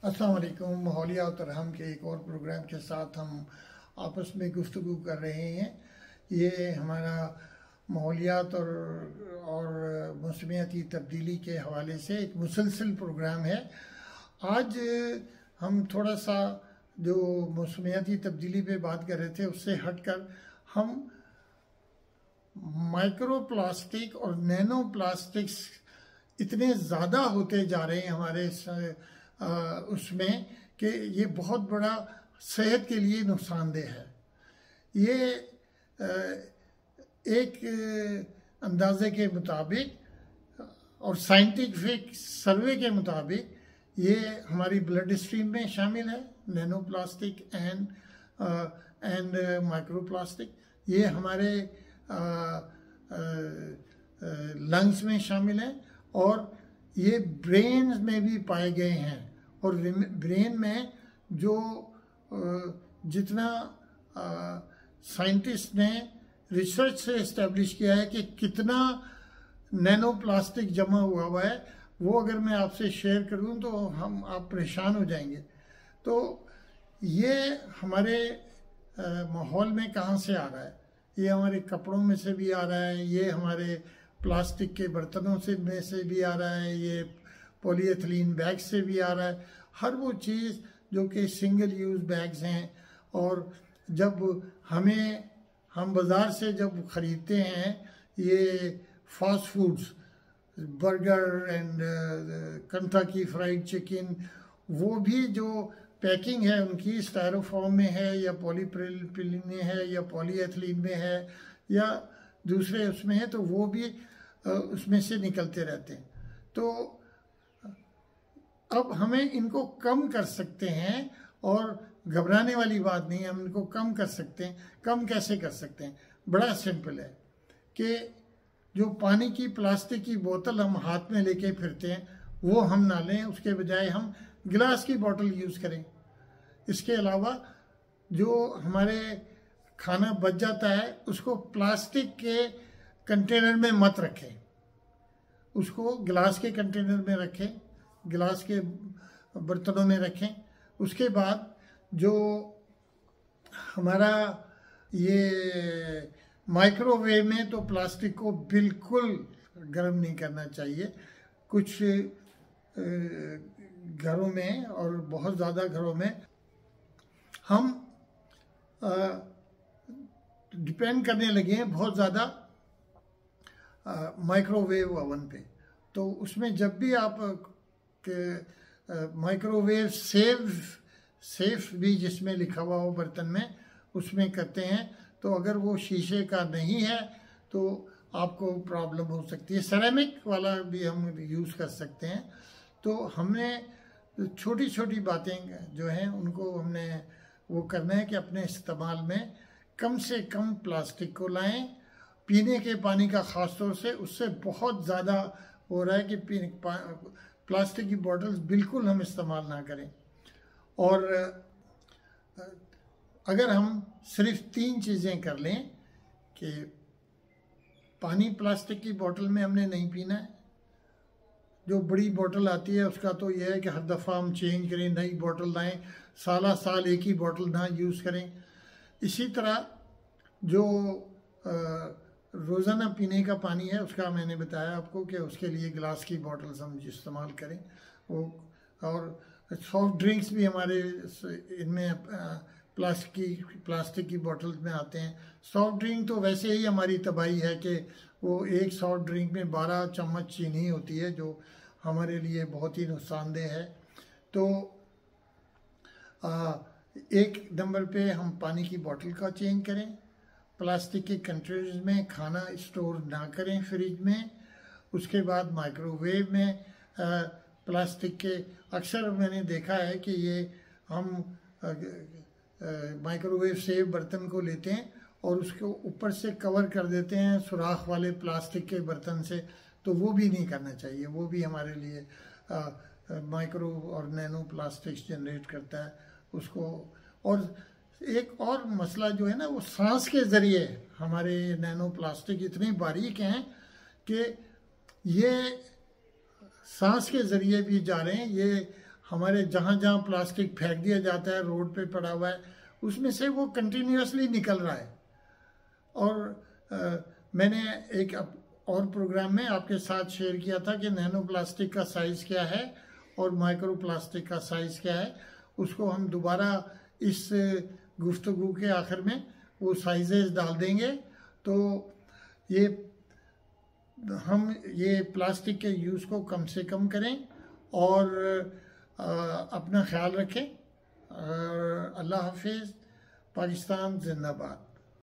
अस्सलाम वालेकुम। माहौलियात और हम के एक और प्रोग्राम के साथ हम आपस में गुफ्तगू कर रहे हैं। ये हमारा माहौलियात और मौसमियाती तब्दीली के हवाले से एक मुसलसल प्रोग्राम है। आज हम थोड़ा सा जो मौसमियाती तब्दीली पे बात कर रहे थे उससे हटकर हम माइक्रो प्लास्टिक और नैनो प्लास्टिक्स इतने ज़्यादा होते जा रहे हैं हमारे उसमें कि ये बहुत बड़ा सेहत के लिए नुकसानदेह है। ये एक अंदाजे के मुताबिक और साइंटिफिक सर्वे के मुताबिक ये हमारी ब्लड स्ट्रीम में शामिल है, nano plastic and micro plastic. ये हमारे लंग्स में शामिल है और ये ब्रेन में भी पाए गए हैं। और ब्रेन में जो जितना साइंटिस्ट ने रिसर्च से इस्टेब्लिश किया है कि कितना नैनो प्लास्टिक जमा हुआ है, वो अगर मैं आपसे शेयर करूं तो आप परेशान हो जाएंगे। तो ये हमारे माहौल में कहाँ से आ रहा है? ये हमारे कपड़ों में से भी आ रहा है, ये हमारे प्लास्टिक के बर्तनों में से भी आ रहा है, ये पॉलीएथिलीन बैग से भी आ रहा है। हर वो चीज़ जो कि सिंगल यूज़ बैग्स हैं, और जब हम बाज़ार से जब ख़रीदते हैं ये fast foods, burger and Kentucky fried chicken, वो भी जो पैकिंग है उनकी स्टायरोफॉर्म में है या पॉलीप्रोपिलीन में है या पॉलीएथिलीन में है या दूसरे उसमें है, तो वो भी उसमें से निकलते रहते हैं। तो अब हमें इनको कम कर सकते हैं, और घबराने वाली बात नहीं है, हम इनको कम कर सकते हैं। कम कैसे कर सकते हैं? बड़ा सिंपल है कि जो पानी की प्लास्टिक की बोतल हम हाथ में लेके फिरते हैं वो हम ना लें, उसके बजाय हम गिलास की बोतल यूज़ करें। इसके अलावा जो हमारे खाना बच जाता है उसको प्लास्टिक के कंटेनर में मत रखें, उसको गिलास के कंटेनर में रखें, गिलास के बर्तनों में रखें। उसके बाद जो हमारा ये माइक्रोवेव में तो प्लास्टिक को बिल्कुल गर्म नहीं करना चाहिए। कुछ घरों में और बहुत ज़्यादा घरों में हम डिपेंड करने लगे हैं बहुत ज़्यादा माइक्रोवेव ओवन पे। तो उसमें जब भी आप माइक्रोवेव सेफ भी जिसमें लिखा हुआ हो बर्तन में, उसमें करते हैं, तो अगर वो शीशे का नहीं है तो आपको प्रॉब्लम हो सकती है। सेरेमिक वाला भी हम यूज़ कर सकते हैं। तो हमने छोटी छोटी बातें जो हैं उनको हमने वो करना है कि अपने इस्तेमाल में कम से कम प्लास्टिक को लाएं। पीने के पानी का ख़ास तौर से उससे बहुत ज़्यादा हो रहा है कि प्लास्टिक की बॉटल्स बिल्कुल हम इस्तेमाल ना करें। और अगर हम सिर्फ 3 चीज़ें कर लें कि पानी प्लास्टिक की बोतल में हमने नहीं पीना है, जो बड़ी बोतल आती है उसका तो यह है कि हर दफ़ा हम चेंज करें, नई बोतल लाएं, साल एक ही बोतल ना यूज़ करें। इसी तरह जो रोज़ाना पीने का पानी है उसका मैंने बताया आपको कि उसके लिए गिलास की बोतल्स हम इस्तेमाल करें। वो और सॉफ्ट ड्रिंक्स भी हमारे इनमें प्लास्टिक की बोतल्स में आते हैं। सॉफ्ट ड्रिंक तो वैसे ही हमारी तबाही है कि वो एक सॉफ्ट ड्रिंक में 12 चम्मच चीनी होती है, जो हमारे लिए बहुत ही नुकसानदेह है। तो एक नंबर पे हम पानी की बोतल का चेंज करें, प्लास्टिक के कंटेनर्स में खाना स्टोर ना करें फ्रिज में। उसके बाद माइक्रोवेव में प्लास्टिक के अक्सर मैंने देखा है कि ये हम माइक्रोवेव सेफ बर्तन को लेते हैं और उसको ऊपर से कवर कर देते हैं सुराख वाले प्लास्टिक के बर्तन से, तो वो भी नहीं करना चाहिए। वो भी हमारे लिए माइक्रो और नैनो प्लास्टिक्स जनरेट करता है उसको। और एक और मसला जो है ना, वो सांस के ज़रिए हमारे नैनो प्लास्टिक इतने बारीक हैं कि ये सांस के ज़रिए भी जा रहे हैं। ये हमारे जहाँ जहाँ प्लास्टिक फेंक दिया जाता है, रोड पे पड़ा हुआ है, उसमें से वो कंटिन्यूसली निकल रहा है। और मैंने एक और प्रोग्राम में आपके साथ शेयर किया था कि नैनो प्लास्टिक का साइज़ क्या है और माइक्रो प्लास्टिक का साइज़ क्या है। उसको हम दोबारा इस गुफ्तगू के आखिर में वो साइजेस डाल देंगे। तो ये हम ये प्लास्टिक के यूज़ को कम से कम करें और अपना ख्याल रखें। अल्लाह हाफिज़। पाकिस्तान जिंदाबाद।